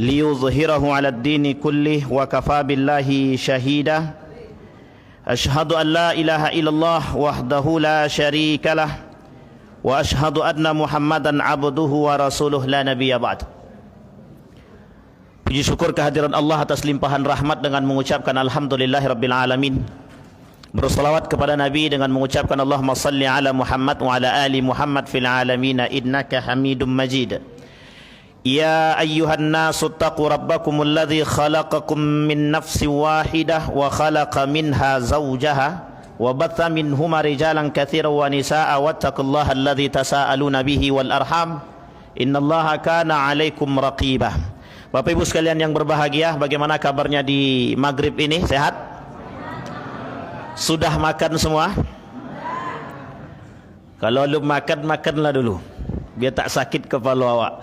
liyudhhirahu 'alad dini kullih wa kafa billahi syahida. Asyhadu an la ilaha illallah wahdahu la syarikalah wa asyhadu anna Muhammadan abduhu wa rasuluh la nabiyya ba'd. Puji syukur kehadiran Allah atas limpahan rahmat dengan mengucapkan alhamdulillahirabbil alamin. Bersalawat kepada Nabi dengan mengucapkan Allahumma salli ala Muhammad wa ala ali Muhammad fil alamin innaka Hamidum Majid. Ya ayyuhan nasu taqu rabbakumul ladzi khalaqakum min nafsin wahidah wa khalaqa minha zawjaha wa batha minhuma rijalan katsiran wa nisaa'a wattaqullaha alladzi tasaaluna bihi wal arham innallaha kana 'alaikum raqibah. Bapak Ibu sekalian yang berbahagia, bagaimana kabarnya di maghrib ini? Sehat? Sudah makan semua? Kalau belum makan, makanlah dulu biar tak sakit kepala awak.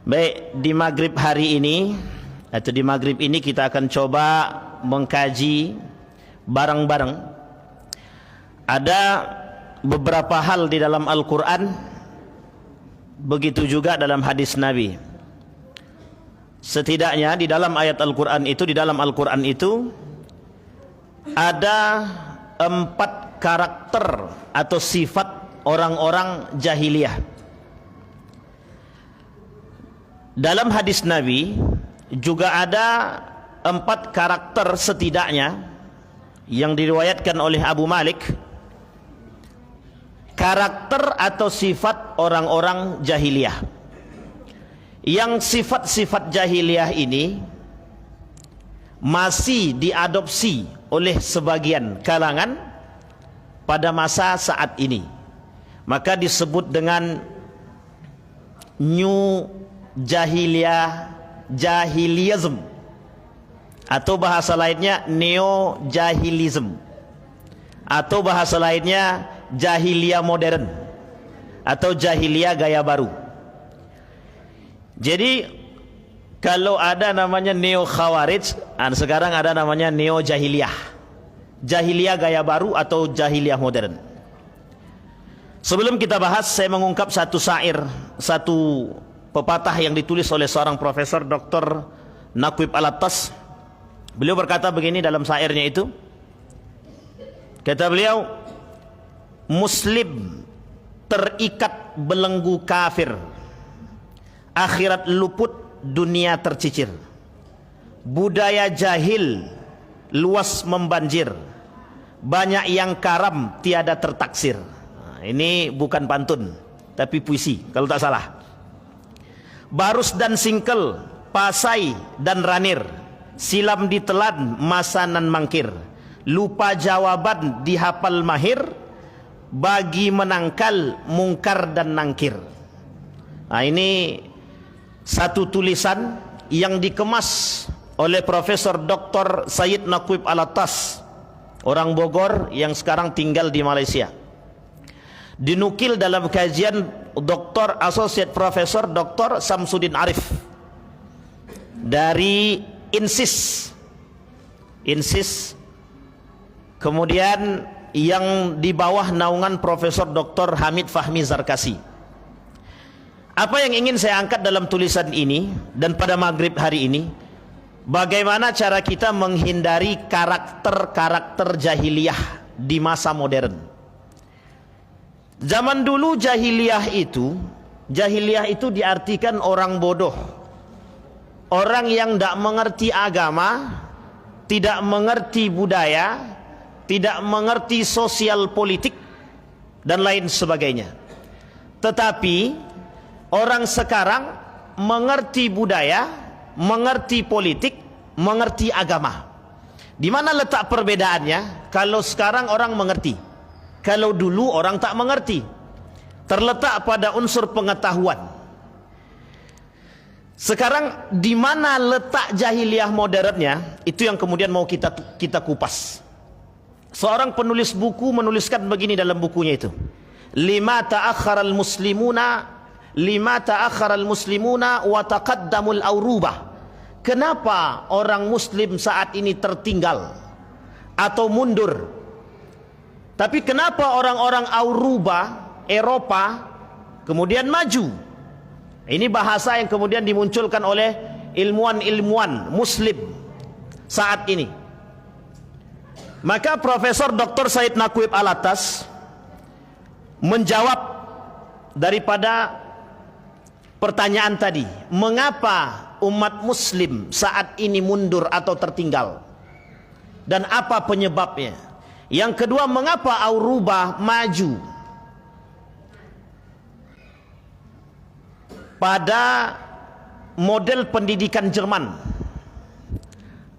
Baik, di maghrib hari ini atau di maghrib ini kita akan coba mengkaji bareng-bareng. Ada beberapa hal di dalam Al-Quran, begitu juga dalam hadis Nabi. Setidaknya di dalam ayat Al-Quran itu, di dalam Al-Quran itu ada 4 karakter atau sifat orang-orang jahiliyah. Dalam hadis Nabi juga ada 4 karakter setidaknya yang diriwayatkan oleh Abu Malik, karakter atau sifat orang-orang jahiliyah. Yang sifat-sifat jahiliyah ini masih diadopsi oleh sebagian kalangan pada masa saat ini. Maka disebut dengan New Jahiliyism, atau bahasa lainnya Neo Jahilism, atau bahasa lainnya Jahiliyah modern atau Jahiliyah gaya baru. Jadi kalau ada namanya Neo Khawarij, sekarang ada namanya Neo Jahiliyah, Jahiliyah gaya baru atau Jahiliyah modern. Sebelum kita bahas, saya mengungkap satu syair, satu pepatah yang ditulis oleh seorang Profesor Dr. Naqib Al-Attas. Beliau berkata begini dalam syairnya itu. Kata beliau, Muslim terikat belenggu kafir, akhirat luput, dunia tercicir. Budaya jahil luas membanjir, banyak yang karam tiada tertaksir. Nah, ini bukan pantun tapi puisi kalau tak salah. Barus dan singkel, pasai dan ranir, silam ditelan, masanan mangkir, lupa jawaban dihafal mahir, bagi menangkal mungkar dan nangkir. Nah, ini satu tulisan yang dikemas oleh Profesor Dr. Sayyid Naqib Al-Attas, orang Bogor yang sekarang tinggal di Malaysia. Dinukil dalam kajian Dr. Associate Profesor Dr. Samsudin Arif dari INSIS, kemudian yang di bawah naungan Profesor Dr. Hamid Fahmi Zarkasi. Apa yang ingin saya angkat dalam tulisan ini dan pada maghrib hari ini, bagaimana cara kita menghindari karakter-karakter jahiliyah di masa modern. Zaman dulu jahiliyah itu diartikan orang bodoh, orang yang tidak mengerti agama, tidak mengerti budaya, tidak mengerti sosial politik dan lain sebagainya. Tetapi orang sekarang mengerti budaya, mengerti politik, mengerti agama. Di mana letak perbedaannya? Kalau sekarang orang mengerti, kalau dulu orang tak mengerti. Terletak pada unsur pengetahuan. Sekarang di mana letak jahiliyah modernnya? Itu yang kemudian mau kita kupas. Seorang penulis buku menuliskan begini dalam bukunya itu. Lima ta'akharal muslimuna wa taqaddamul awrubah. Kenapa orang muslim saat ini tertinggal atau mundur? Tapi kenapa orang-orang Auruba, Eropa kemudian maju? Ini bahasa yang kemudian dimunculkan oleh ilmuwan-ilmuwan muslim saat ini. Maka Profesor Dr. Said Naqib Alatas menjawab daripada pertanyaan tadi, mengapa umat muslim saat ini mundur atau tertinggal dan apa penyebabnya. Yang kedua, mengapa Auropa maju pada model pendidikan Jerman.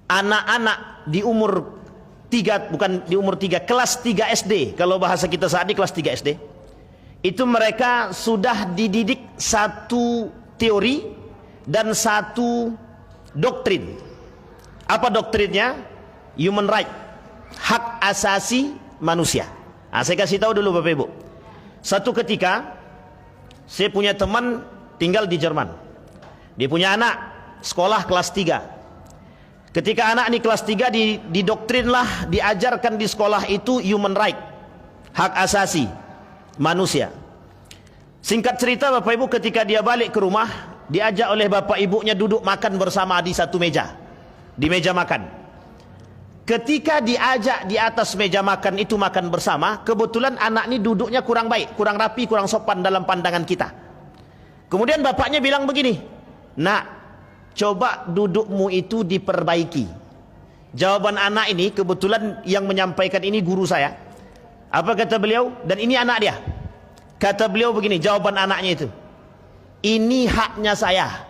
Anak-anak di umur 3, bukan di umur 3, kelas 3 SD, kalau bahasa kita saat ini kelas 3 SD, itu mereka sudah dididik satu teori dan satu doktrin. Apa doktrinnya? Human right, hak asasi manusia. Saya kasih tahu dulu Bapak Ibu. Satu ketika saya punya teman tinggal di Jerman. Dia punya anak sekolah kelas 3. Ketika anak ini kelas 3 didoktrinlah, diajarkan di sekolah itu human right, hak asasi manusia. Singkat cerita Bapak Ibu, ketika dia balik ke rumah, diajak oleh bapak ibunya duduk makan bersama di satu meja, di meja makan. Ketika diajak di atas meja makan itu makan bersama, kebetulan anak ini duduknya kurang baik, kurang rapi, kurang sopan dalam pandangan kita. Kemudian bapaknya bilang begini, "Nak, coba dudukmu itu diperbaiki." Jawaban anak ini, kebetulan yang menyampaikan ini guru saya. Apa kata beliau? Dan ini anak dia. Kata beliau begini, jawaban anaknya itu, "Ini haknya saya.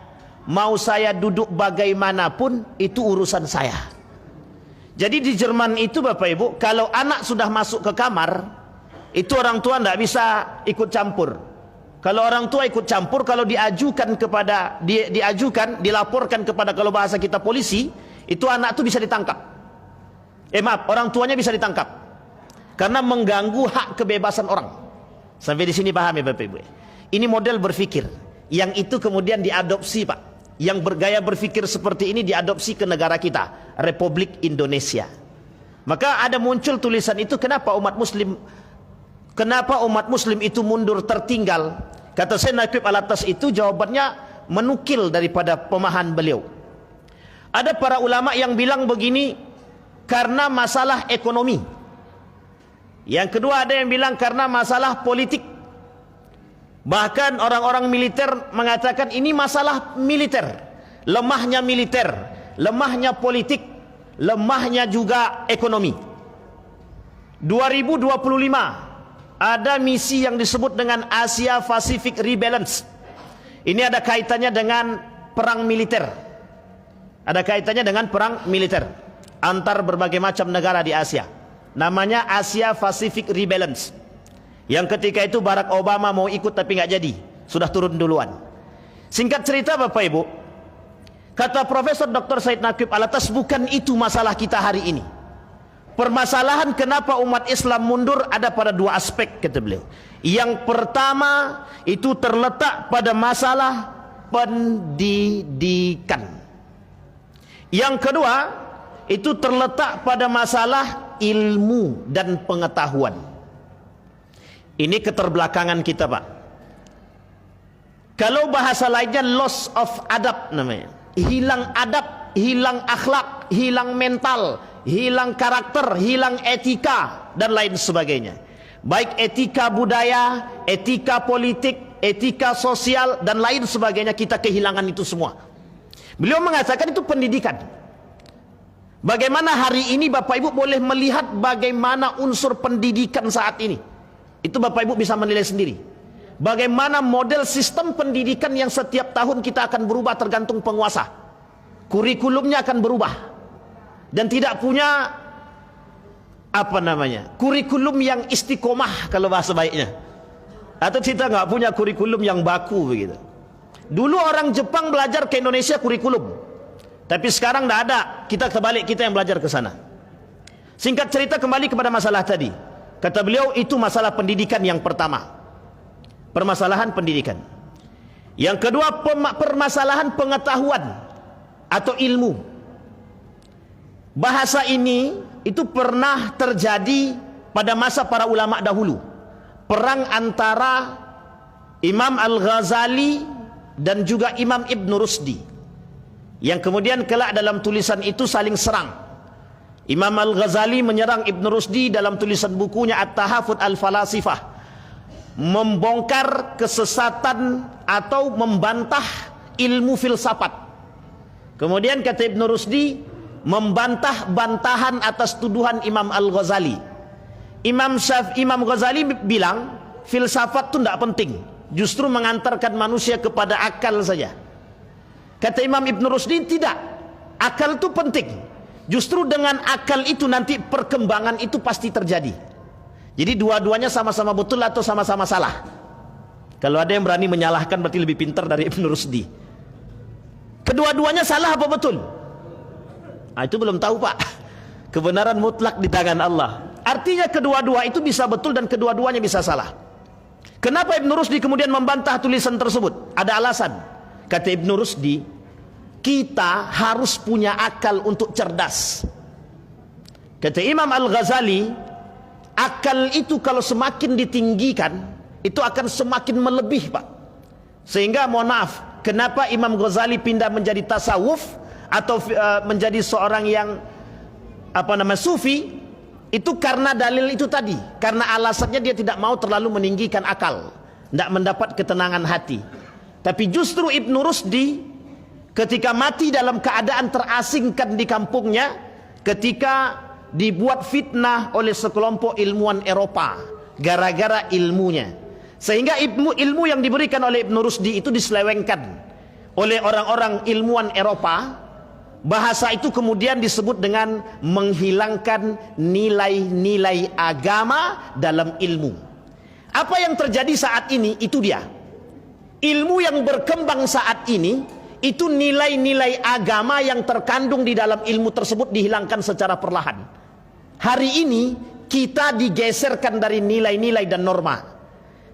Mau saya duduk bagaimanapun, itu urusan saya." Jadi di Jerman itu Bapak Ibu, kalau anak sudah masuk ke kamar, itu orang tua tidak bisa ikut campur. Kalau orang tua ikut campur, kalau dilaporkan kepada, kalau bahasa kita polisi, itu anak itu bisa ditangkap. Orang tuanya bisa ditangkap karena mengganggu hak kebebasan orang. Sampai di sini paham ya Bapak Ibu? Ini model berpikir yang itu kemudian diadopsi Pak. Yang bergaya berpikir seperti ini diadopsi ke negara kita, Republik Indonesia. Maka ada muncul tulisan itu, kenapa umat muslim itu mundur, tertinggal? Kata Said Naqib Alatas itu, jawabannya menukil daripada pemahaman beliau. Ada para ulama yang bilang begini, karena masalah ekonomi. Yang kedua ada yang bilang karena masalah politik. Bahkan orang-orang militer mengatakan ini masalah militer, lemahnya politik, lemahnya juga ekonomi. 2025 ada misi yang disebut dengan Asia Pacific Rebalance. Ini ada kaitannya dengan perang militer. Ada kaitannya dengan perang militer antar berbagai macam negara di Asia. Namanya Asia Pacific Rebalance. Yang ketika itu Barack Obama mau ikut tapi nggak jadi, sudah turun duluan. Singkat cerita Bapak Ibu, kata Profesor Dr. Said Naqib Alatas, bukan itu masalah kita hari ini. Permasalahan kenapa umat Islam mundur ada pada dua aspek, kata beliau. Yang pertama itu terletak pada masalah pendidikan. Yang kedua itu terletak pada masalah ilmu dan pengetahuan. Ini keterbelakangan kita Pak. Kalau bahasa lainnya loss of adab namanya. Hilang adab, hilang akhlak, hilang mental, hilang karakter, hilang etika dan lain sebagainya. Baik etika budaya, etika politik, etika sosial dan lain sebagainya, kita kehilangan itu semua. Beliau mengatakan itu pendidikan. Bagaimana hari ini Bapak Ibu boleh melihat bagaimana unsur pendidikan saat ini. Itu Bapak Ibu bisa menilai sendiri. Bagaimana model sistem pendidikan yang setiap tahun kita akan berubah tergantung penguasa. Kurikulumnya akan berubah. Dan tidak punya kurikulum yang istiqomah kalau bahasa baiknya. Atau kita nggak punya kurikulum yang baku begitu. Dulu orang Jepang belajar ke Indonesia kurikulum. Tapi sekarang tidak ada. Kita terbalik, kita yang belajar ke sana. Singkat cerita, kembali kepada masalah tadi. Kata beliau, itu masalah pendidikan yang pertama. Permasalahan pendidikan. Yang kedua, permasalahan pengetahuan atau ilmu. Bahasa ini itu pernah terjadi pada masa para ulama dahulu. Perang antara Imam Al-Ghazali dan juga Imam Ibn Rusdi. yang kemudian kelak dalam tulisan itu saling serang. Imam Al-Ghazali menyerang Ibn Rusdi dalam tulisan bukunya At-Tahafut Al-Falasifah, membongkar kesesatan atau membantah ilmu filsafat. Kemudian kata Ibn Rusdi membantah bantahan atas tuduhan Imam Al-Ghazali. Imam Ghazali bilang filsafat itu tidak penting, justru mengantarkan manusia kepada akal saja. Kata Imam Ibn Rusdi tidak, akal itu penting, justru dengan akal itu nanti perkembangan itu pasti terjadi. Jadi dua-duanya sama-sama betul atau sama-sama salah. Kalau ada yang berani menyalahkan berarti lebih pintar dari Ibn Rusdi. Kedua-duanya salah apa betul? Nah, itu belum tahu Pak. Kebenaran mutlak di tangan Allah. Artinya kedua-dua itu bisa betul dan kedua-duanya bisa salah. Kenapa Ibn Rusdi kemudian membantah tulisan tersebut? Ada alasan. Kata Ibn Rusdi, kita harus punya akal untuk cerdas. Kata Imam Al-Ghazali, akal itu kalau semakin ditinggikan, itu akan semakin melebih Pak. Sehingga mohon maaf, kenapa Imam Ghazali pindah menjadi tasawuf atau menjadi seorang yang sufi? Itu karena dalil itu tadi. Karena alasannya dia tidak mau terlalu meninggikan akal, tidak mendapat ketenangan hati. Tapi justru Ibn Rusdi ketika mati dalam keadaan terasingkan di kampungnya, ketika dibuat fitnah oleh sekelompok ilmuwan Eropa gara-gara ilmunya, sehingga ilmu yang diberikan oleh Ibn Rusdi itu diselewengkan oleh orang-orang ilmuwan Eropa. Bahasa itu kemudian disebut dengan menghilangkan nilai-nilai agama dalam ilmu. Apa yang terjadi saat ini itu dia. Ilmu yang berkembang saat ini itu nilai-nilai agama yang terkandung di dalam ilmu tersebut dihilangkan secara perlahan. Hari ini kita digeserkan dari nilai-nilai dan norma,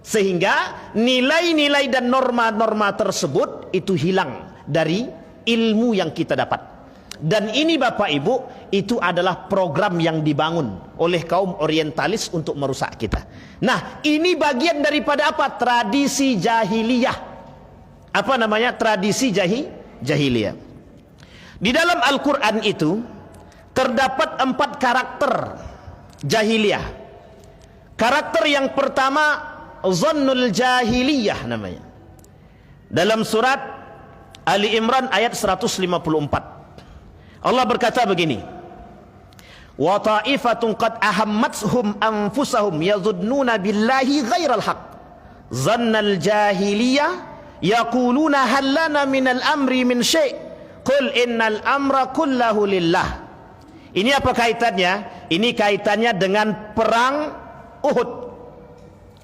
sehingga nilai-nilai dan norma-norma tersebut itu hilang dari ilmu yang kita dapat. Dan ini Bapak Ibu, itu adalah program yang dibangun oleh kaum orientalis untuk merusak kita. Nah, ini bagian daripada apa? Tradisi jahiliyah. Apa namanya? Tradisi jahiliyah. Di dalam Al-Quran itu terdapat 4 karakter jahiliyah. Karakter yang pertama, Zannul Jahiliyah namanya. Dalam surat Ali Imran ayat 154. Allah berkata begini, wa ta'ifatun qad ahammatuhum anfusahum yadhunnuna billahi ghairal haqq zannal jahiliyah yaquluna hal lana minal amri min syai' qul innal amra kullahu lillah. Ini apa kaitannya? Ini kaitannya dengan perang Uhud.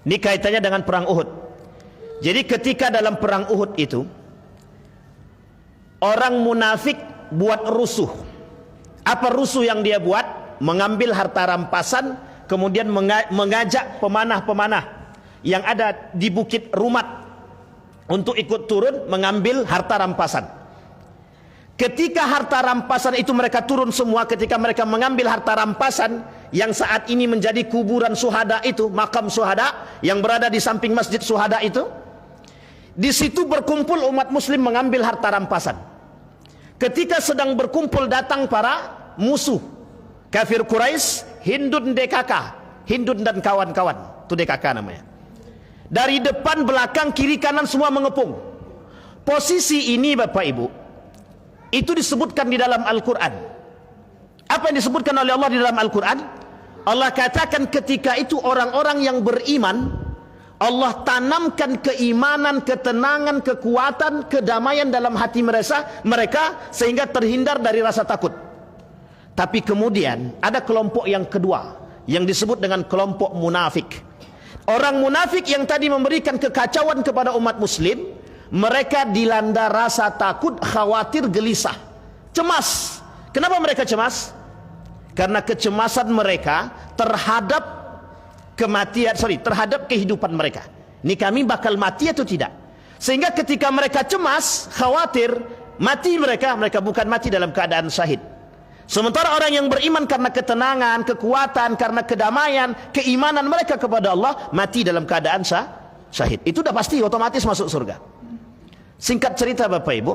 Ini kaitannya dengan perang Uhud. Jadi ketika dalam perang Uhud itu orang munafik buat rusuh. Apa rusuh yang dia buat? Mengambil harta rampasan, kemudian mengajak pemanah-pemanah yang ada di Bukit Rumat untuk ikut turun mengambil harta rampasan. Ketika harta rampasan itu mereka turun semua, ketika mereka mengambil harta rampasan yang saat ini menjadi kuburan syuhada itu, makam syuhada yang berada di samping masjid syuhada itu, di situ berkumpul umat muslim mengambil harta rampasan. Ketika sedang berkumpul datang para musuh kafir Quraisy, Hindun DKK, Hindun dan kawan-kawan, itu DKK namanya. Dari depan, belakang, kiri, kanan semua mengepung. Posisi ini Bapak Ibu, itu disebutkan di dalam Al-Quran. Apa yang disebutkan oleh Allah di dalam Al-Quran? Allah katakan ketika itu orang-orang yang beriman, Allah tanamkan keimanan, ketenangan, kekuatan, kedamaian dalam hati mereka sehingga terhindar dari rasa takut. Tapi kemudian ada kelompok yang kedua yang disebut dengan kelompok munafik. Orang munafik yang tadi memberikan kekacauan kepada umat muslim, mereka dilanda rasa takut, khawatir, gelisah, cemas. Kenapa mereka cemas? Karena kecemasan mereka terhadap terhadap kehidupan mereka. Ini kami bakal mati atau tidak? Sehingga ketika mereka cemas, khawatir mati mereka bukan mati dalam keadaan syahid. Sementara orang yang beriman karena ketenangan, kekuatan, karena kedamaian, keimanan mereka kepada Allah, mati dalam keadaan syahid. Itu sudah pasti otomatis masuk surga. Singkat cerita Bapak Ibu,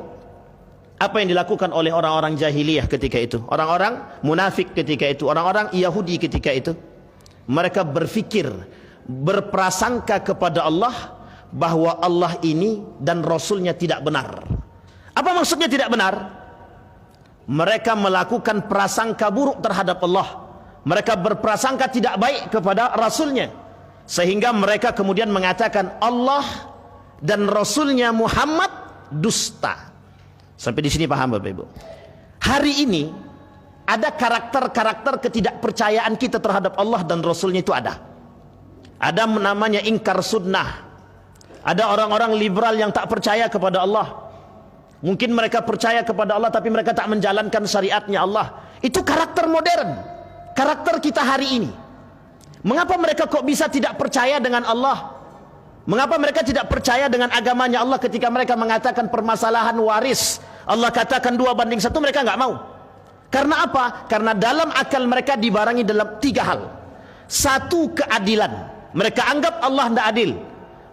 Apa yang dilakukan oleh orang-orang jahiliyah ketika itu, orang-orang munafik ketika itu, orang-orang Yahudi ketika itu? Mereka berfikir, berprasangka kepada Allah bahwa Allah ini dan Rasulnya tidak benar. Apa maksudnya tidak benar? Mereka melakukan prasangka buruk terhadap Allah. Mereka berprasangka tidak baik kepada Rasulnya, sehingga mereka kemudian mengatakan Allah dan Rasulnya Muhammad dusta. Sampai di sini paham Bapak Ibu? Hari ini ada karakter-karakter ketidakpercayaan kita terhadap Allah dan Rasulnya itu ada. Ada namanya ingkar sunnah. Ada orang-orang liberal yang tak percaya kepada Allah. Mungkin mereka percaya kepada Allah tapi mereka tak menjalankan syariatnya Allah. Itu karakter modern, karakter kita hari ini. Mengapa mereka kok bisa tidak percaya dengan Allah? Mengapa mereka tidak percaya dengan agamanya Allah ketika mereka mengatakan permasalahan waris Allah katakan 2:1, mereka nggak mau. Karena apa? Karena dalam akal mereka dibarengi dalam 3 hal. 1, keadilan. Mereka anggap Allah tidak adil.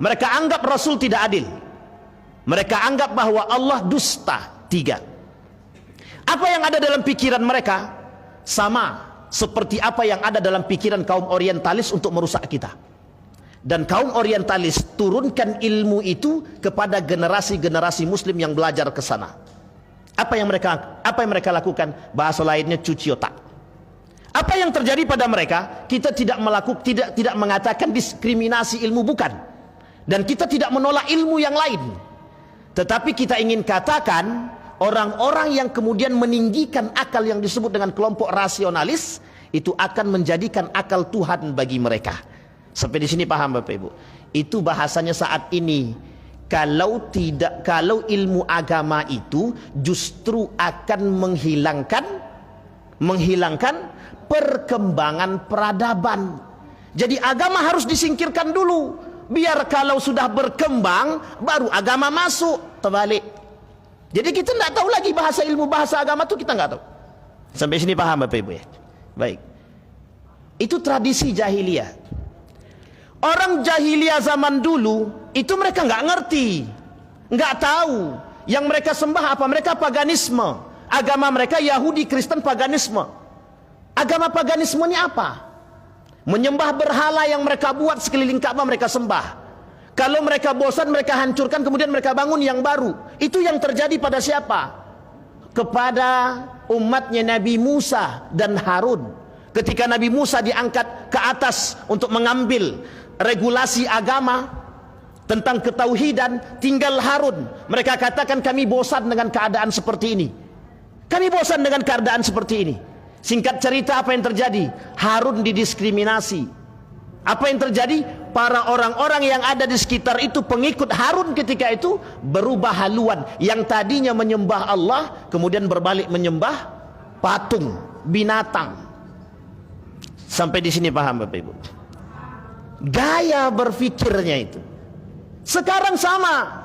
Mereka anggap Rasul tidak adil. Mereka anggap bahwa Allah dusta. 3. Apa yang ada dalam pikiran mereka sama seperti apa yang ada dalam pikiran kaum orientalis untuk merusak kita. Dan kaum orientalis turunkan ilmu itu kepada generasi-generasi muslim yang belajar ke sana. Apa yang mereka lakukan? Bahasa lainnya cuci otak. Apa yang terjadi pada mereka? Kita tidak mengatakan diskriminasi ilmu, bukan. Dan kita tidak menolak ilmu yang lain. Tetapi kita ingin katakan orang-orang yang kemudian meninggikan akal yang disebut dengan kelompok rasionalis itu akan menjadikan akal Tuhan bagi mereka. Sampai di sini paham Bapak Ibu? Itu bahasanya saat ini. Kalau ilmu agama itu justru akan menghilangkan perkembangan peradaban. Jadi agama harus disingkirkan dulu, biar kalau sudah berkembang baru agama masuk. Terbalik. Jadi kita tidak tahu lagi bahasa agama itu, kita nggak tahu. Sampai sini paham Bapak Ibu ya? Baik. Itu tradisi jahiliyah. Orang jahiliyah zaman dulu itu mereka nggak ngerti, nggak tahu. Yang mereka sembah apa? Mereka paganisme. Agama mereka Yahudi, Kristen, paganisme. Agama paganisme ini apa? Menyembah berhala yang mereka buat sekeliling Ka'bah, mereka sembah. Kalau mereka bosan, mereka hancurkan, kemudian mereka bangun yang baru. Itu yang terjadi pada siapa? Kepada umatnya Nabi Musa dan Harun. Ketika Nabi Musa diangkat ke atas untuk mengambil regulasi agama tentang ketauhidan, tinggal Harun. Mereka katakan kami bosan dengan keadaan seperti ini. Kami bosan dengan keadaan seperti ini. Singkat cerita apa yang terjadi? Harun didiskriminasi. Apa yang terjadi? Para orang-orang yang ada di sekitar itu, pengikut Harun ketika itu, berubah haluan. Yang tadinya menyembah Allah, kemudian berbalik menyembah patung, binatang. Sampai di sini paham Bapak Ibu? Gaya berfikirnya itu sekarang sama.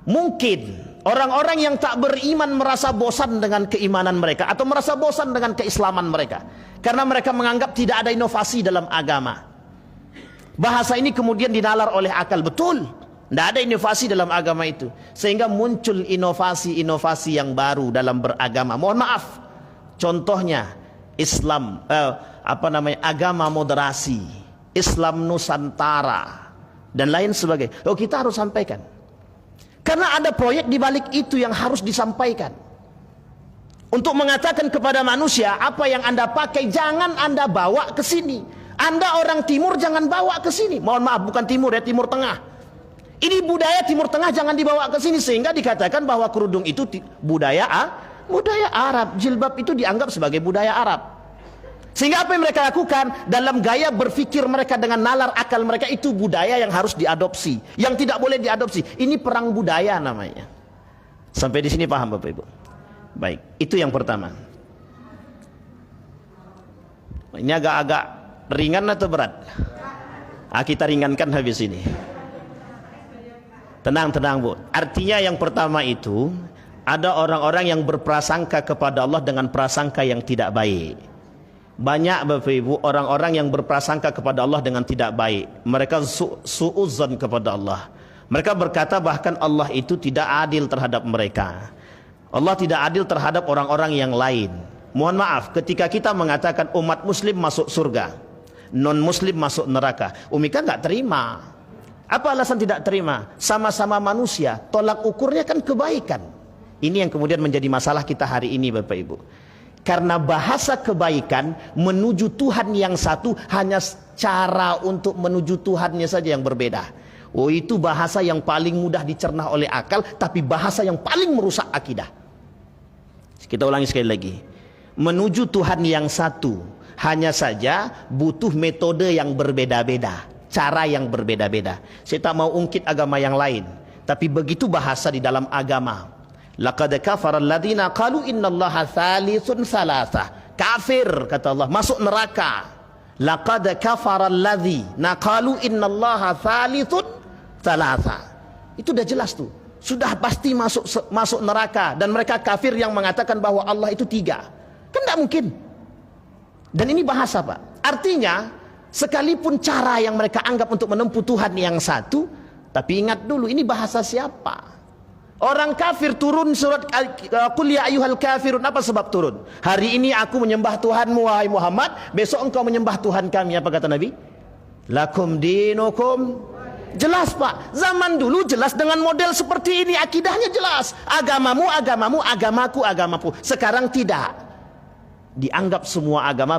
Mungkin orang-orang yang tak beriman merasa bosan dengan keimanan mereka atau merasa bosan dengan keislaman mereka karena mereka menganggap tidak ada inovasi dalam agama. Bahasa ini kemudian dinalar oleh akal. Betul, tidak ada inovasi dalam agama itu, sehingga muncul inovasi-inovasi yang baru dalam beragama. Mohon maaf, contohnya Islam, agama moderasi, Islam Nusantara dan lain sebagainya. Kita harus sampaikan karena ada proyek di balik itu yang harus disampaikan untuk mengatakan kepada manusia, apa yang Anda pakai jangan Anda bawa ke sini. Anda orang timur jangan bawa ke sini. Mohon maaf, bukan timur ya, Timur Tengah. Ini budaya Timur Tengah jangan dibawa ke sini, sehingga dikatakan bahwa kerudung itu budaya Arab, jilbab itu dianggap sebagai budaya Arab. Sehingga apa yang mereka lakukan dalam gaya berfikir mereka dengan nalar akal mereka, itu budaya yang harus diadopsi, yang tidak boleh diadopsi. Ini perang budaya namanya. Sampai di sini paham Bapak Ibu? Baik, itu yang pertama. Ini agak-agak ringan atau berat? Kita ringankan habis ini. Tenang Bu. Artinya yang pertama itu, ada orang-orang yang berprasangka kepada Allah dengan prasangka yang tidak baik. Banyak Bapak Ibu orang-orang yang berprasangka kepada Allah dengan tidak baik. Mereka su'udzon kepada Allah. Mereka berkata bahkan Allah itu tidak adil terhadap mereka. Allah tidak adil terhadap orang-orang yang lain. Mohon maaf, ketika kita mengatakan umat muslim masuk surga, non muslim masuk neraka, Umi kan nggak terima. Apa alasan tidak terima? Sama-sama manusia, tolak ukurnya kan kebaikan. Ini yang kemudian menjadi masalah kita hari ini, Bapak Ibu. Karena bahasa kebaikan menuju Tuhan yang satu hanya cara untuk menuju Tuhannya saja yang berbeda. Oh, itu bahasa yang paling mudah dicerna oleh akal, tapi bahasa yang paling merusak akidah. Kita ulangi sekali lagi. Menuju Tuhan yang satu hanya saja butuh metode yang berbeda-beda, cara yang berbeda-beda. Saya tak mau ungkit agama yang lain, tapi begitu bahasa di dalam agama. Laqad kafara alladziina qalu innallaha tsalitsun tsalatsa. Kafir kata Allah, masuk neraka. Laqad kafara alladziina qalu innallaha tsalitsun tsalatsa. Itu udah jelas tuh. Sudah pasti masuk neraka, dan mereka kafir yang mengatakan bahwa Allah itu tiga. Kan tidak mungkin. Dan ini bahasa, Pak. Artinya sekalipun cara yang mereka anggap untuk menempuh Tuhan yang satu, tapi ingat dulu ini bahasa siapa? Orang kafir turun surat Qul ya ayyuhal kafirun, apa sebab turun? Hari ini aku menyembah Tuhanmu wahai Muhammad, besok engkau menyembah Tuhan kami. Apa kata Nabi? Lakum dinukum. Jelas, Pak. Zaman dulu jelas dengan model seperti ini, akidahnya jelas. Agamamu agamamu, agamaku agamaku. Sekarang tidak. Dianggap semua agama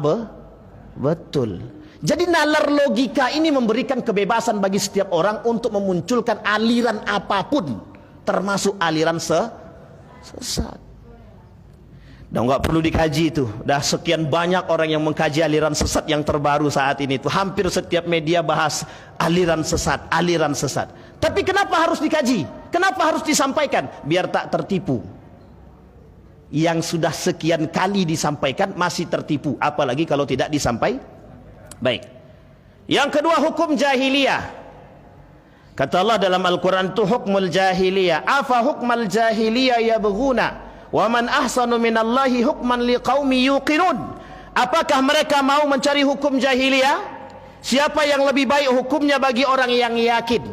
betul. Jadi nalar logika ini memberikan kebebasan bagi setiap orang untuk memunculkan aliran apapun, termasuk aliran sesat. Dan nggak perlu dikaji itu. Dah sekian banyak orang yang mengkaji aliran sesat yang terbaru saat ini itu. Hampir setiap media bahas aliran sesat, aliran sesat. Tapi kenapa harus dikaji? Kenapa harus disampaikan? Biar tak tertipu. Yang sudah sekian kali disampaikan masih tertipu, apalagi kalau tidak disampaikan. Baik. Yang kedua, hukum jahiliyah. Kata Allah dalam Al-Quran itu hukmul jahiliyah. Afa hukmal jahiliyah yabghuna wa man ahsanu minallahi hukman liqaumi yuqinun. Apakah mereka mau mencari hukum jahiliyah? Siapa yang lebih baik hukumnya bagi orang yang yakin?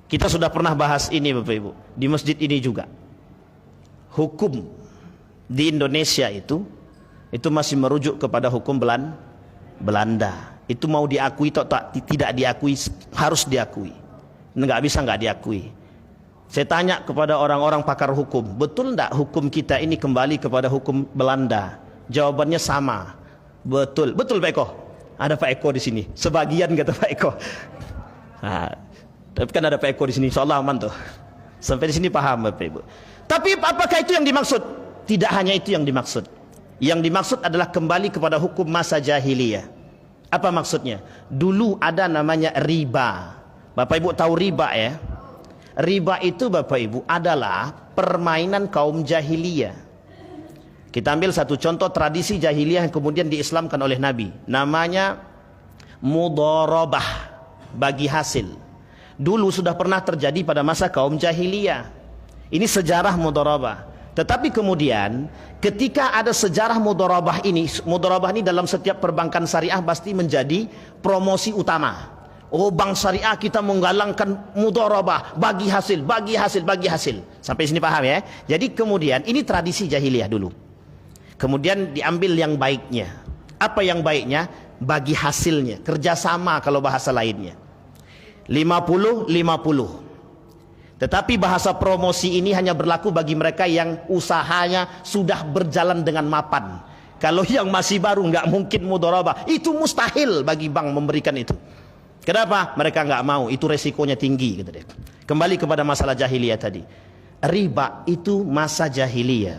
Kita sudah pernah bahas ini, Bapak Ibu, di masjid ini juga. Hukum di Indonesia itu masih merujuk kepada hukum Belanda. Itu mau diakui atau tidak diakui, harus diakui. Nggak bisa nggak diakui. Saya tanya kepada orang-orang pakar hukum, betul enggak hukum kita ini kembali kepada hukum Belanda? Jawabannya sama. Betul. Betul, Pak Eko. Ada Pak Eko di sini. Sebagian kata Pak Eko. Nah, tapi kan ada Pak Eko di sini. Insyaallah aman tuh. Sampai di sini paham, Bapak Ibu. Tapi apakah itu yang dimaksud? Tidak hanya itu yang dimaksud. Yang dimaksud adalah kembali kepada hukum masa jahiliyah. Apa maksudnya? Dulu ada namanya riba. Bapak Ibu tahu riba ya? Riba itu, Bapak Ibu, adalah permainan kaum jahiliyah. Kita ambil satu contoh tradisi jahiliyah yang kemudian diislamkan oleh Nabi. Namanya mudharabah, bagi hasil. Dulu sudah pernah terjadi pada masa kaum jahiliyah. Ini sejarah mudharabah. Tetapi kemudian ketika ada sejarah mudharabah ini dalam setiap perbankan syariah pasti menjadi promosi utama. Oh, bank syariah kita menggalangkan mudharabah, bagi hasil, bagi hasil, bagi hasil. Sampai sini paham ya? Jadi kemudian ini tradisi jahiliyah dulu. Kemudian diambil yang baiknya. Apa yang baiknya? Bagi hasilnya, kerjasama kalau bahasa lainnya. 50-50. Tetapi bahasa promosi ini hanya berlaku bagi mereka yang usahanya sudah berjalan dengan mapan. Kalau yang masih baru nggak mungkin mudharabah. Itu mustahil bagi bank memberikan itu. Kenapa? Mereka nggak mau. Itu resikonya tinggi. Gitu deh. Kembali kepada masalah jahiliyah tadi. Riba itu masa jahiliyah.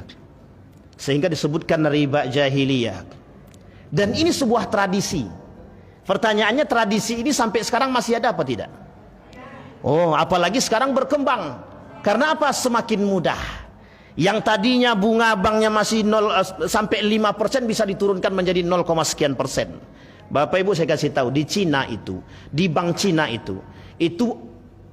Sehingga disebutkan riba jahiliyah. Dan ini sebuah tradisi. Pertanyaannya, tradisi ini sampai sekarang masih ada apa tidak? Oh, apalagi sekarang berkembang. Karena apa? Semakin mudah. Yang tadinya bunga banknya masih 0 sampai 5% bisa diturunkan menjadi 0, sekian persen. Bapak Ibu saya kasih tahu, di Cina itu, di bank Cina itu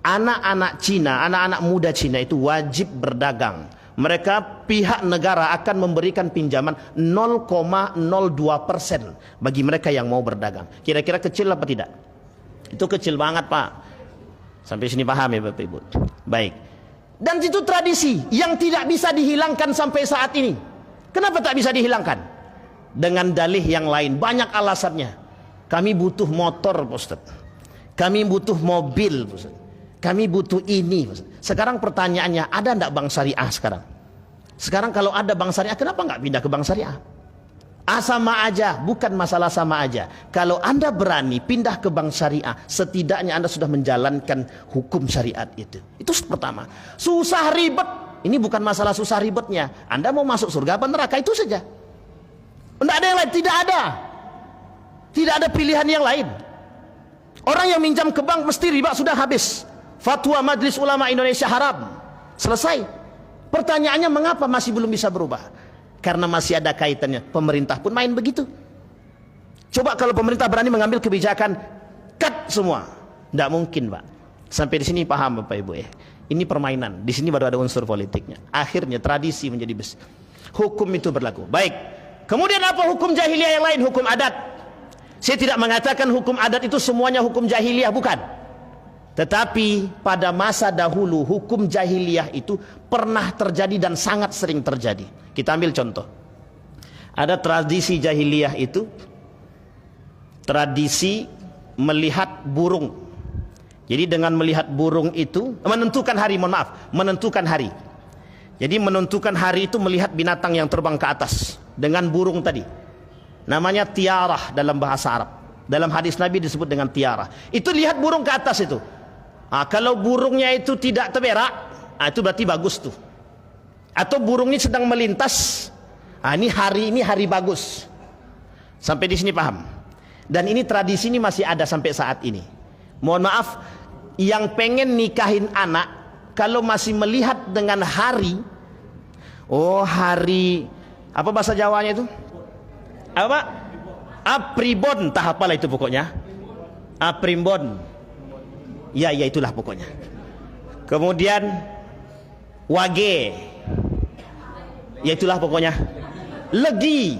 anak-anak Cina, anak-anak muda Cina itu wajib berdagang. Mereka, pihak negara akan memberikan pinjaman 0,02% bagi mereka yang mau berdagang. Kira-kira kecil apa tidak? Itu kecil banget, Pak. Sampai sini paham ya Bapak Ibu? Baik. Dan itu tradisi yang tidak bisa dihilangkan sampai saat ini. Kenapa tak bisa dihilangkan? Dengan dalih yang lain, banyak alasannya. Kami butuh motor, Ustaz. Kami butuh mobil, Ustaz. Kami butuh ini, Ustaz. Sekarang pertanyaannya, ada enggak bank syariah sekarang? Sekarang kalau ada bank syariah, kenapa enggak pindah ke bank syariah? Sama aja, bukan masalah sama aja. Kalau Anda berani pindah ke bank syariah, setidaknya Anda sudah menjalankan hukum syariat itu. Itu pertama. Susah ribet, ini bukan masalah susah ribetnya. Anda mau masuk surga apa neraka, itu saja. Tidak ada yang lain, tidak ada. Tidak ada pilihan yang lain. Orang yang minjam ke bank mesti riba sudah habis. Fatwa Majelis Ulama Indonesia haram. Selesai. Pertanyaannya mengapa masih belum bisa berubah? Karena masih ada kaitannya. Pemerintah pun main begitu. Coba kalau pemerintah berani mengambil kebijakan cut semua, tidak mungkin, Pak. Sampai di sini paham Bapak Ibu ya. Ini permainan. Di sini baru ada unsur politiknya. Akhirnya tradisi menjadi besar. Hukum itu berlaku. Baik. Kemudian apa hukum jahiliyah yang lain? Hukum adat. Saya tidak mengatakan hukum adat itu semuanya hukum jahiliyah, bukan. Tetapi pada masa dahulu hukum jahiliyah itu pernah terjadi dan sangat sering terjadi. Kita ambil contoh. Ada tradisi jahiliyah itu tradisi melihat burung. Jadi dengan melihat burung itu menentukan hari, menentukan hari. Jadi menentukan hari itu melihat binatang yang terbang ke atas dengan burung tadi. Namanya tiarah dalam bahasa Arab. Dalam hadis Nabi disebut dengan tiarah. Itu lihat burung ke atas itu. Kalau burungnya itu tidak terberak, itu berarti bagus tuh. Atau burungnya sedang melintas, ini hari bagus. Sampai di sini paham. Dan ini tradisi ini masih ada sampai saat ini. Mohon maaf, yang pengen nikahin anak kalau masih melihat dengan hari, hari apa bahasa Jawanya itu? Apa? Apribon, tak apalah itu pokoknya. Aprimbon. Ya itulah pokoknya. Kemudian wage. Ya itulah pokoknya. Legi.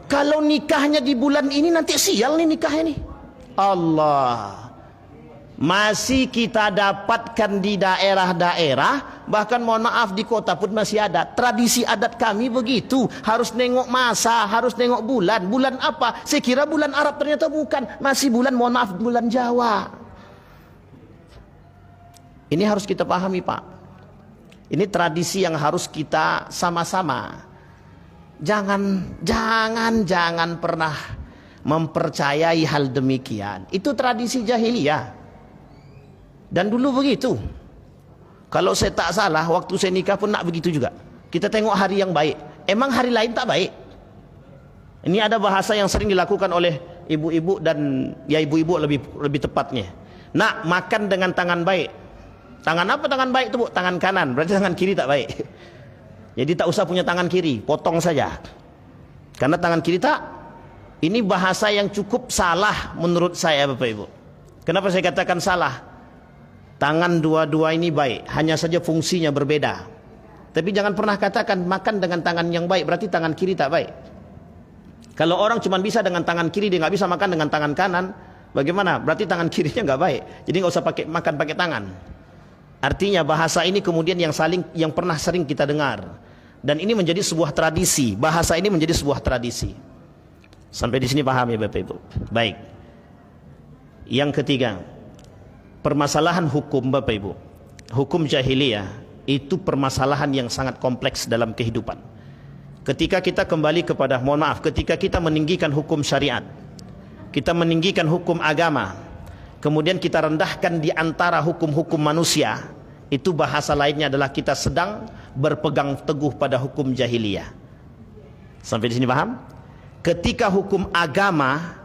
Kalau nikahnya di bulan ini nanti sial nih nikahnya nih. Allah. Masih kita dapatkan di daerah-daerah, bahkan mohon maaf di kota pun masih ada. Tradisi adat kami begitu, harus nengok masa, harus nengok bulan. Bulan apa? Saya kira bulan Arab, ternyata bukan. Masih bulan, mohon maaf, bulan Jawa. Ini harus kita pahami, Pak. Ini tradisi yang harus kita sama-sama. Jangan pernah mempercayai hal demikian. Itu tradisi jahiliyah. Dan dulu begitu. Kalau saya tak salah, waktu saya nikah pun nak begitu juga. Kita tengok hari yang baik. Emang hari lain tak baik? Ini ada bahasa yang sering dilakukan oleh ibu-ibu dan ya ibu-ibu lebih tepatnya. Nak makan dengan tangan baik. Tangan apa tangan baik itu, Bu? Tangan kanan. Berarti tangan kiri tak baik. Jadi tak usah punya tangan kiri, potong saja. Karena tangan kiri tak. Ini bahasa yang cukup salah menurut saya, Bapak Ibu. Kenapa saya katakan salah? Tangan dua-dua ini baik, hanya saja fungsinya berbeda. Tapi jangan pernah katakan makan dengan tangan yang baik, berarti tangan kiri tak baik. Kalau orang cuma bisa dengan tangan kiri, dia nggak bisa makan dengan tangan kanan, bagaimana? Berarti tangan kirinya nggak baik. Jadi nggak usah makan pakai tangan. Artinya bahasa ini kemudian yang pernah sering kita dengar. Dan ini menjadi sebuah tradisi. Bahasa ini menjadi sebuah tradisi. Sampai di sini paham ya Bapak Ibu? Baik. Yang ketiga, permasalahan hukum Bapak Ibu. Hukum jahiliyah itu permasalahan yang sangat kompleks dalam kehidupan. Ketika kita kembali kepada, mohon maaf, ketika kita meninggikan hukum syariat, kita meninggikan hukum agama, kemudian kita rendahkan di antara hukum-hukum manusia, itu bahasa lainnya adalah kita sedang berpegang teguh pada hukum jahiliyah. Sampai di sini paham? Ketika hukum agama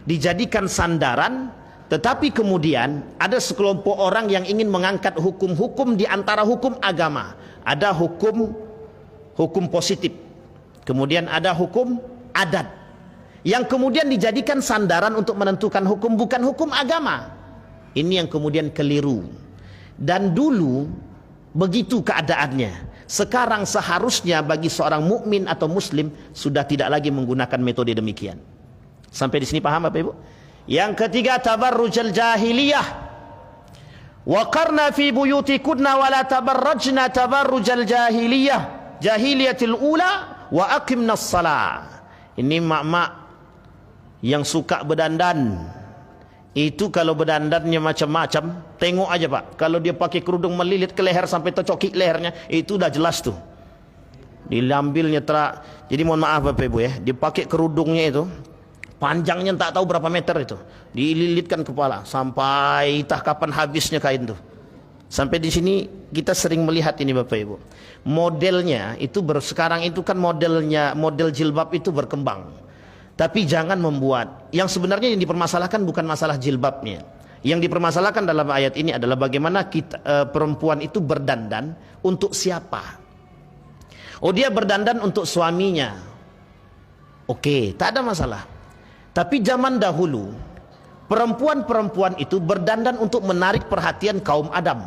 dijadikan sandaran, tetapi kemudian ada sekelompok orang yang ingin mengangkat hukum-hukum di antara hukum agama. Ada hukum positif, kemudian ada hukum adat, yang kemudian dijadikan sandaran untuk menentukan hukum, bukan hukum agama. Ini yang kemudian keliru. Dan dulu begitu keadaannya. Sekarang seharusnya bagi seorang mukmin atau muslim sudah tidak lagi menggunakan metode demikian. Sampai di sini paham Bapak Ibu? Yang ketiga, tabarrujal jahiliyah. Waqarna fi buyutikunna wa la tabarrajna tabarrujal jahiliyatil ula wa aqimnas shalah. Ini mak-mak yang suka berdandan. Itu kalau berdandannya macam-macam, tengok aja Pak. Kalau dia pakai kerudung melilit ke leher sampai tercokik lehernya, itu udah jelas tuh. Diambilnya jadi mohon maaf Bapak Ibu ya, dia pakai kerudungnya itu panjangnya tak tahu berapa meter itu, dililitkan kepala sampai entah kapan habisnya kain tuh. Sampai di sini kita sering melihat ini Bapak Ibu. Modelnya itu sekarang itu kan model jilbab itu berkembang. Tapi jangan membuat, yang sebenarnya yang dipermasalahkan bukan masalah jilbabnya. Yang dipermasalahkan dalam ayat ini adalah bagaimana perempuan itu berdandan untuk siapa. Oh, dia berdandan untuk suaminya. Oke, tak ada masalah. Tapi zaman dahulu perempuan-perempuan itu berdandan untuk menarik perhatian kaum Adam.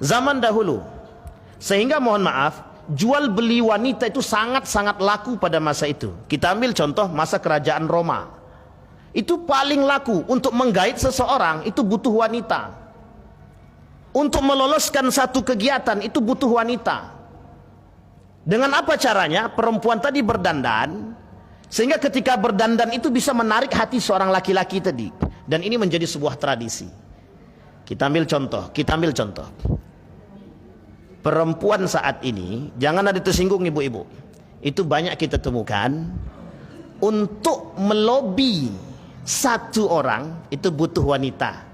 Zaman dahulu. Sehingga mohon maaf, jual beli wanita itu sangat-sangat laku pada masa itu. Kita ambil contoh masa kerajaan Roma. Itu paling laku. Untuk menggait seseorang itu butuh wanita. Untuk meloloskan satu kegiatan itu butuh wanita. Dengan apa caranya? Perempuan tadi berdandan, sehingga ketika berdandan itu bisa menarik hati seorang laki-laki tadi. Dan ini menjadi sebuah tradisi. Kita ambil contoh. Perempuan saat ini, jangan ada tersinggung ibu-ibu, itu banyak kita temukan, untuk melobi satu orang itu butuh wanita.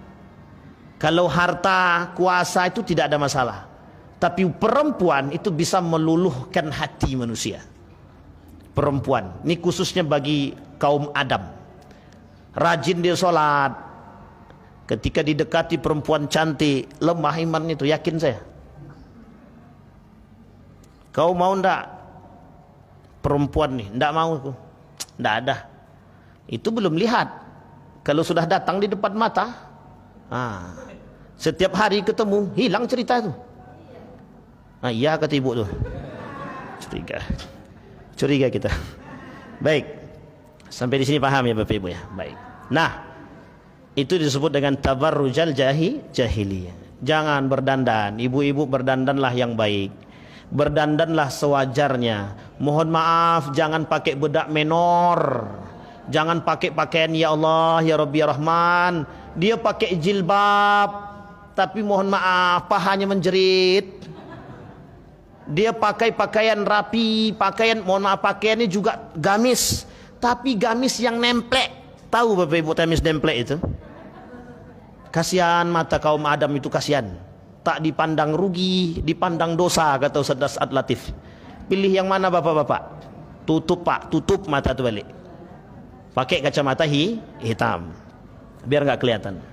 Kalau harta, kuasa itu tidak ada masalah. Tapi perempuan itu bisa meluluhkan hati manusia. Perempuan, ini khususnya bagi kaum Adam. Rajin dia sholat. Ketika didekati perempuan cantik, lemah iman itu, yakin saya. Kau mau ndak? Perempuan nih, ndak mau aku. Ndak ada. Itu belum lihat. Kalau sudah datang di depan mata, setiap hari ketemu, hilang cerita itu. Iya kata ibu tuh. Curiga kita. Baik. Sampai di sini paham ya Bapak Ibu ya. Baik. Nah, itu disebut dengan tabarrujal jahiliyah. Jangan berdandan. Ibu-ibu berdandanlah yang baik. Berdandanlah sewajarnya. Mohon maaf, jangan pakai bedak menor. Jangan pakai pakaian ya Allah, ya Rabbi, ya Rahman. Dia pakai jilbab, tapi mohon maaf, pahanya menjerit. Dia pakai pakaian rapi, pakaiannya juga gamis, tapi gamis yang nemplek. Tahu Bapak Ibu gamis nemplek itu? Kasihan mata kaum Adam itu, kasihan. Tak dipandang rugi, dipandang dosa, kata Ustaz Ad Latif. Pilih yang mana Bapak-bapak? Tutup Pak, tutup mata itu balik. Pakai kacamata hitam, biar nggak kelihatan.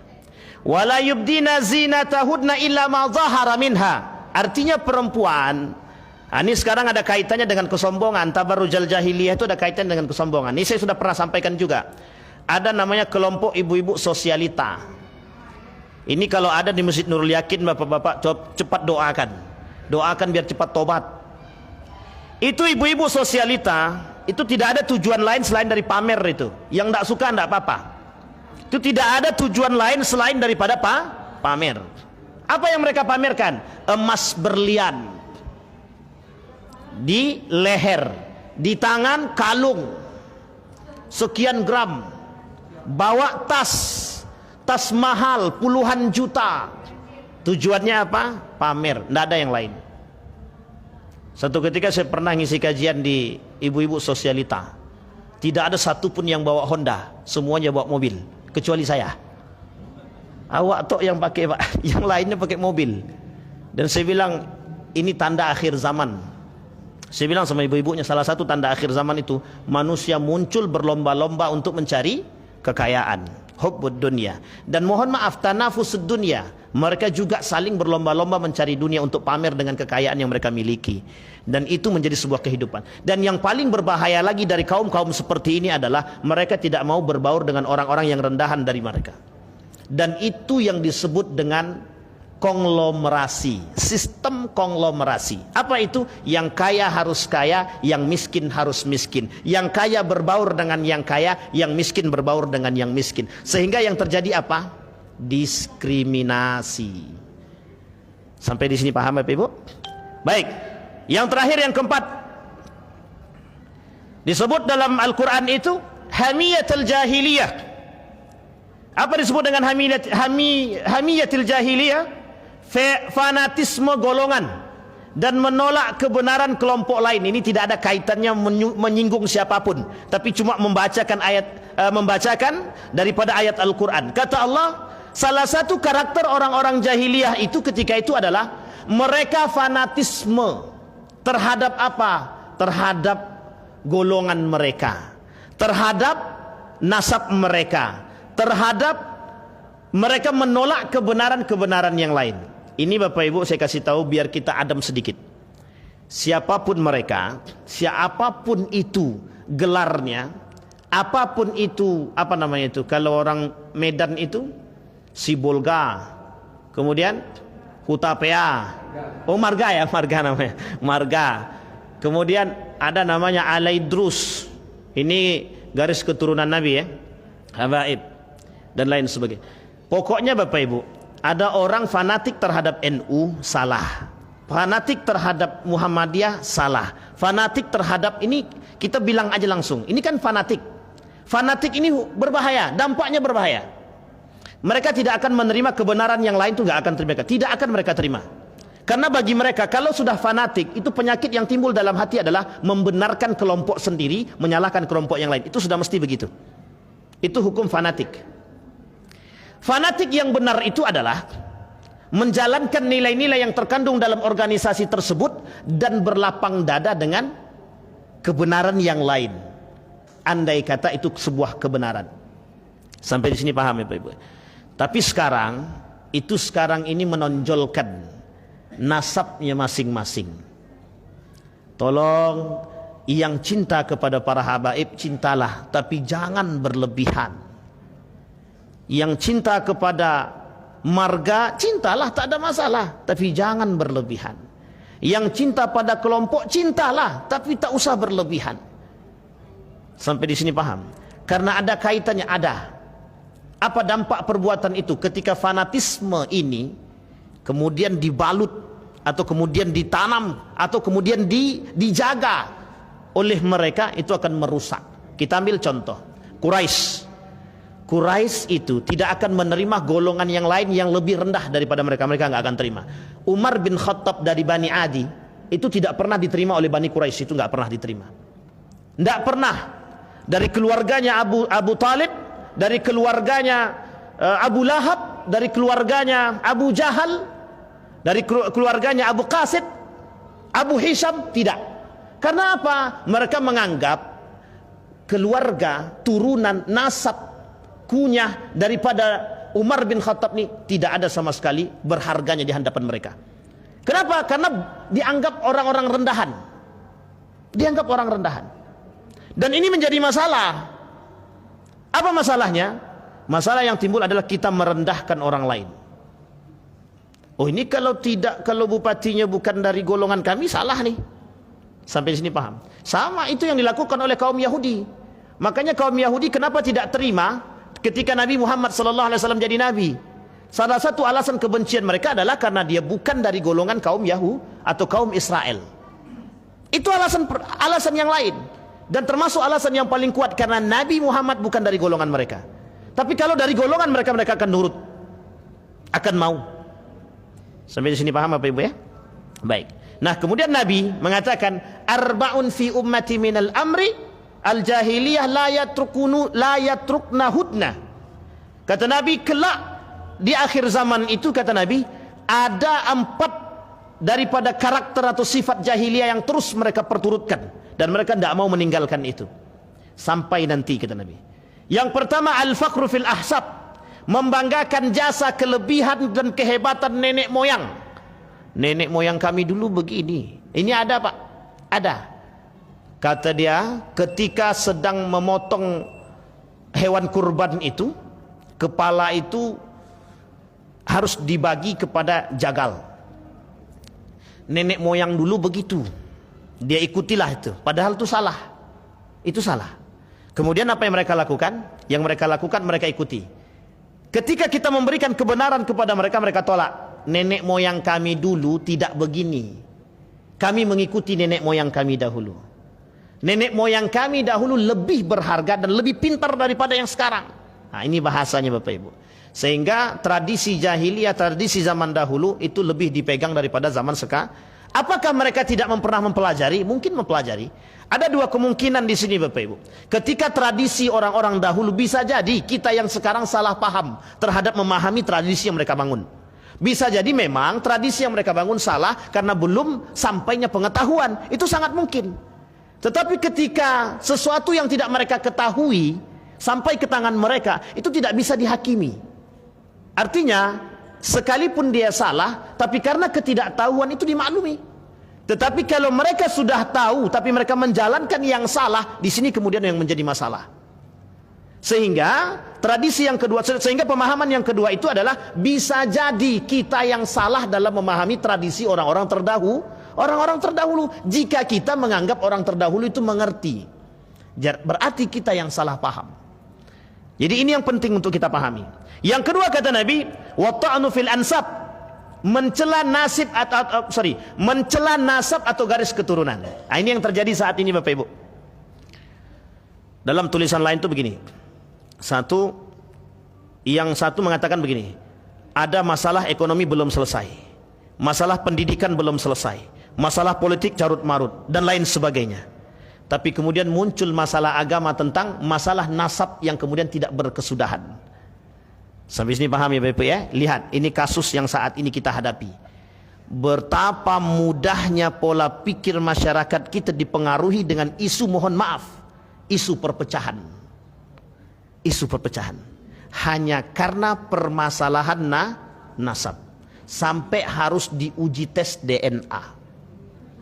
Wala yubdina zinatahudna illa ma zahara minha. Artinya perempuan, ini sekarang ada kaitannya dengan kesombongan. Tabarrujal jahiliyah itu ada kaitan dengan kesombongan. Ini saya sudah pernah sampaikan juga. Ada namanya kelompok ibu-ibu sosialita. Ini kalau ada di Masjid Nurul Yakin, bapak-bapak cepat doakan. Doakan biar cepat tobat. Itu ibu-ibu sosialita, itu tidak ada tujuan lain selain dari pamer itu. Yang tidak suka tidak apa-apa. Itu tidak ada tujuan lain selain daripada pamer. Apa yang mereka pamerkan? Emas berlian di leher, di tangan kalung sekian gram, bawa tas mahal puluhan juta. Tujuannya apa? Pamer, tidak ada yang lain. Satu ketika saya pernah ngisi kajian di ibu-ibu sosialita, tidak ada satupun yang bawa Honda, semuanya bawa mobil, kecuali saya. Awak tok yang pakai Pak, yang lainnya pakai mobil. Dan saya bilang ini tanda akhir zaman. Saya bilang sama ibu-ibunya, salah satu tanda akhir zaman itu manusia muncul berlomba-lomba untuk mencari kekayaan, hubbud dunya. Dan mohon maaf, tanafusud dunya. Mereka juga saling berlomba-lomba mencari dunia untuk pamer dengan kekayaan yang mereka miliki. Dan itu menjadi sebuah kehidupan. Dan yang paling berbahaya lagi dari kaum-kaum seperti ini adalah mereka tidak mau berbaur dengan orang-orang yang rendahan dari mereka. Dan itu yang disebut dengan konglomerasi, sistem konglomerasi. Apa itu? Yang kaya harus kaya, yang miskin harus miskin. Yang kaya berbaur dengan yang kaya, yang miskin berbaur dengan yang miskin. Sehingga yang terjadi apa? diskriminasi. Sampai di sini paham Bapak Ibu? Baik. Yang terakhir, yang keempat, disebut dalam Al-Quran itu hamiyatul jahiliyah. Apa disebut dengan hamiyatul jahiliyah? Fanatisme golongan dan menolak kebenaran kelompok lain. Ini tidak ada kaitannya menyinggung siapapun, tapi cuma membacakan daripada ayat Al-Quran. Kata Allah, salah satu karakter orang-orang jahiliyah itu ketika itu adalah mereka fanatisme terhadap apa? Terhadap golongan mereka, terhadap nasab mereka, terhadap mereka menolak kebenaran-kebenaran yang lain. Ini Bapak Ibu saya kasih tahu biar kita adem sedikit. Siapapun mereka, siapapun itu gelarnya, apapun itu, apa namanya itu? Kalau orang Medan itu Sibolga, kemudian Hutapea, oh Marga ya, Marga namanya, Marga. Kemudian ada namanya Alaidrus, ini garis keturunan Nabi ya, Habaib dan lain sebagainya. Pokoknya Bapak Ibu, ada orang fanatik terhadap NU salah, fanatik terhadap Muhammadiyah salah, fanatik terhadap ini kita bilang aja langsung, ini kan fanatik. Fanatik ini berbahaya, dampaknya berbahaya. Mereka tidak akan menerima kebenaran yang lain, itu nggak akan terima, tidak akan mereka terima. Karena bagi mereka kalau sudah fanatik, itu penyakit yang timbul dalam hati adalah membenarkan kelompok sendiri, menyalahkan kelompok yang lain. Itu sudah mesti begitu. Itu hukum fanatik. Fanatik yang benar itu adalah menjalankan nilai-nilai yang terkandung dalam organisasi tersebut dan berlapang dada dengan kebenaran yang lain. Andai kata itu sebuah kebenaran. Sampai di sini paham ya Pak Ibu. Tapi sekarang ini menonjolkan nasabnya masing-masing. Tolong, yang cinta kepada para habaib cintalah, tapi jangan berlebihan. Yang cinta kepada marga cintalah, tak ada masalah, tapi jangan berlebihan. Yang cinta pada kelompok cintalah, tapi tak usah berlebihan. Sampai di sini paham? Karena ada kaitannya, ada. Apa dampak perbuatan itu ketika fanatisme ini kemudian dibalut atau kemudian ditanam atau kemudian dijaga oleh mereka, itu akan merusak. Kita ambil contoh Quraisy itu tidak akan menerima golongan yang lain yang lebih rendah daripada mereka. Mereka nggak akan terima. Umar bin Khattab dari Bani Adi itu tidak pernah diterima oleh Bani Quraisy, itu nggak pernah diterima. Nggak pernah. Dari keluarganya Abu Talib, dari keluarganya Abu Lahab, dari keluarganya Abu Jahal, dari keluarganya Abu Qasid, Abu Hisham, tidak. Karena apa? Mereka menganggap keluarga, turunan, nasab, kunyah daripada Umar bin Khattab ini tidak ada sama sekali berharganya di hadapan mereka. Kenapa? Karena dianggap orang-orang rendahan. Dianggap orang rendahan. Dan ini menjadi masalah. Apa masalahnya? Masalah yang timbul adalah kita merendahkan orang lain. Oh, ini kalau bupatinya bukan dari golongan kami, salah nih. Sampai sini paham? Sama itu yang dilakukan oleh kaum Yahudi. Makanya kaum Yahudi kenapa tidak terima ketika Nabi Muhammad SAW jadi Nabi? Salah satu alasan kebencian mereka adalah karena dia bukan dari golongan kaum Yahudi atau kaum Israel. Itu alasan yang lain. Dan termasuk alasan yang paling kuat karena Nabi Muhammad bukan dari golongan mereka. Tapi kalau dari golongan mereka, mereka akan nurut, akan mau. Sampai di sini paham Bapak Ibu ya? Baik. Nah, kemudian Nabi mengatakan, arba'un fi ummati minal amri al-jahiliyah la yatruknahudna. Kata Nabi, kelak di akhir zaman itu, kata Nabi, ada 4 daripada karakter atau sifat jahiliyah yang terus mereka perturutkan, dan mereka tidak mau meninggalkan itu sampai nanti, kata Nabi. Yang pertama, al-faqru fil ahsab, membanggakan jasa, kelebihan dan kehebatan nenek moyang. Nenek moyang kami dulu begini. Ini ada Pak? Ada. Kata dia, ketika sedang memotong hewan kurban itu, kepala itu harus dibagi kepada jagal. Nenek moyang dulu begitu, dia ikutilah itu, padahal itu salah. Itu salah. Kemudian apa yang mereka lakukan? Yang mereka lakukan, mereka ikuti. Ketika kita memberikan kebenaran kepada mereka, mereka tolak. Nenek moyang kami dulu tidak begini. Kami mengikuti nenek moyang kami dahulu. Nenek moyang kami dahulu lebih berharga dan lebih pintar daripada yang sekarang. Nah, ini bahasanya Bapak Ibu. Sehingga tradisi jahiliyah, tradisi zaman dahulu itu lebih dipegang daripada zaman sekarang. Apakah mereka tidak pernah mempelajari? Mungkin mempelajari. Ada dua kemungkinan di sini Bapak Ibu. Ketika tradisi orang-orang dahulu, bisa jadi kita yang sekarang salah paham terhadap memahami tradisi yang mereka bangun. Bisa jadi memang tradisi yang mereka bangun salah karena belum sampainya pengetahuan. Itu sangat mungkin. Tetapi ketika sesuatu yang tidak mereka ketahui sampai ke tangan mereka, itu tidak bisa dihakimi. Artinya, sekalipun dia salah, tapi karena ketidaktahuan itu dimaklumi. Tetapi kalau mereka sudah tahu, tapi mereka menjalankan yang salah, di sini kemudian yang menjadi masalah. Sehingga tradisi yang kedua, sehingga pemahaman yang kedua itu adalah bisa jadi kita yang salah dalam memahami tradisi orang-orang terdahulu. Jika kita menganggap orang terdahulu itu mengerti, berarti kita yang salah paham. Jadi ini yang penting untuk kita pahami. Yang kedua kata Nabi, wa ta'nu fil ansab, mencela nasab atau garis keturunan. Nah, ini yang terjadi saat ini Bapak Ibu. Dalam tulisan lain itu begini. Yang satu mengatakan begini, ada masalah ekonomi belum selesai, masalah pendidikan belum selesai, masalah politik carut marut dan lain sebagainya. Tapi kemudian muncul masalah agama tentang masalah nasab yang kemudian tidak berkesudahan. Sampai sini paham ya Bapak ya? Lihat, ini kasus yang saat ini kita hadapi. Betapa mudahnya pola pikir masyarakat kita dipengaruhi dengan isu, mohon maaf, isu perpecahan. Isu perpecahan. Hanya karena permasalahan nasab. Sampai harus diuji tes DNA.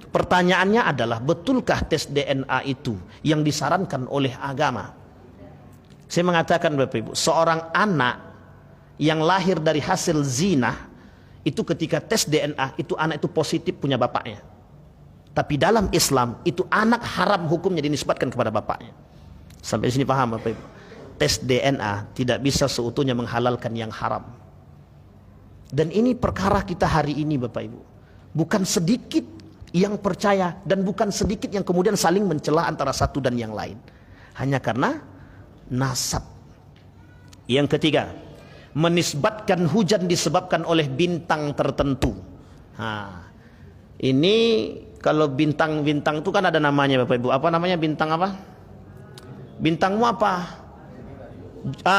Pertanyaannya adalah, betulkah tes DNA itu yang disarankan oleh agama? Saya mengatakan Bapak Ibu, seorang anak yang lahir dari hasil zina, itu ketika tes DNA, itu anak itu positif punya bapaknya. Tapi dalam Islam, itu anak haram hukumnya dinisbatkan kepada bapaknya. Sampai sini paham Bapak Ibu? Tes DNA tidak bisa seutuhnya menghalalkan yang haram. Dan ini perkara kita hari ini Bapak Ibu. Bukan sedikit yang percaya dan bukan sedikit yang kemudian saling mencela antara satu dan yang lain. Hanya karena nasab. Yang ketiga, menisbatkan hujan disebabkan oleh bintang tertentu. Ini kalau bintang-bintang itu kan ada namanya Bapak Ibu. Apa namanya bintang apa? Bintangmu apa?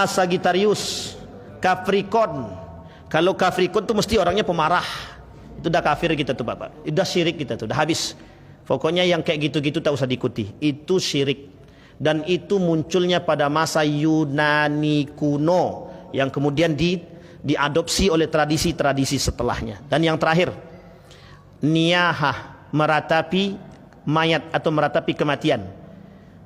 Sagittarius, Capricorn. Kalau Capricorn itu mesti orangnya pemarah. Itu udah kafir kita tuh Bapak. Udah syirik kita tuh, udah habis. Pokoknya yang kayak gitu-gitu tak usah diikuti. Itu syirik. Dan itu munculnya pada masa Yunani kuno, yang kemudian diadopsi oleh tradisi-tradisi setelahnya. Dan yang terakhir, niyahah, meratapi mayat atau meratapi kematian.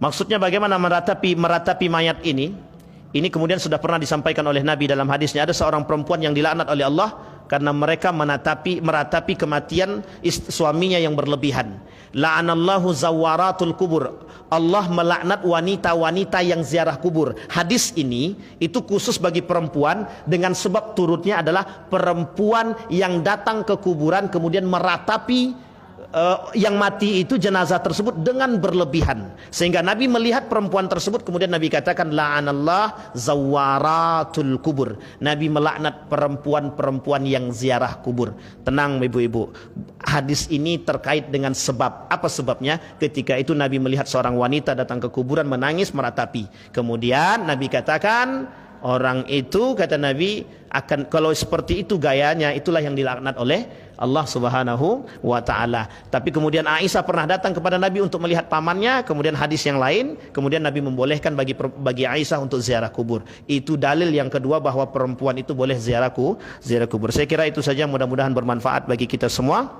Maksudnya bagaimana meratapi mayat ini? Ini kemudian sudah pernah disampaikan oleh Nabi dalam hadisnya. Ada seorang perempuan yang dilaknat oleh Allah karena mereka meratapi kematian suaminya yang berlebihan. La'anallahu zawaratul kubur. Allah melaknat wanita-wanita yang ziarah kubur. Hadis ini itu khusus bagi perempuan, dengan sebab turutnya adalah perempuan yang datang ke kuburan kemudian meratapi yang mati itu, jenazah tersebut, dengan berlebihan. Sehingga Nabi melihat perempuan tersebut, kemudian Nabi katakan la'anallah zawaratul kubur. Nabi melaknat perempuan-perempuan yang ziarah kubur. Tenang ibu-ibu, hadis ini terkait dengan sebab. Apa sebabnya? Ketika itu Nabi melihat seorang wanita datang ke kuburan menangis meratapi. Kemudian Nabi katakan, orang itu kata Nabi akan, kalau seperti itu gayanya, itulah yang dilaknat oleh Allah Subhanahu wa ta'ala. Tapi kemudian Aisyah pernah datang kepada Nabi untuk melihat pamannya. Kemudian hadis yang lain, kemudian Nabi membolehkan bagi Aisyah untuk ziarah kubur. Itu dalil yang kedua bahwa perempuan itu boleh ziarah kubur. Saya kira itu saja, mudah-mudahan bermanfaat bagi kita semua.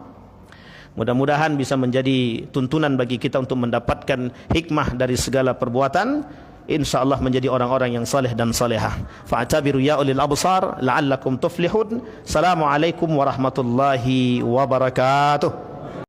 Mudah-mudahan bisa menjadi tuntunan bagi kita untuk mendapatkan hikmah dari segala perbuatan. InsyaAllah menjadi orang-orang yang saleh dan salehah. Fa'tabiru ya ulil absar la'allakum tuflihun. Assalamualaikum warahmatullahi wabarakatuh.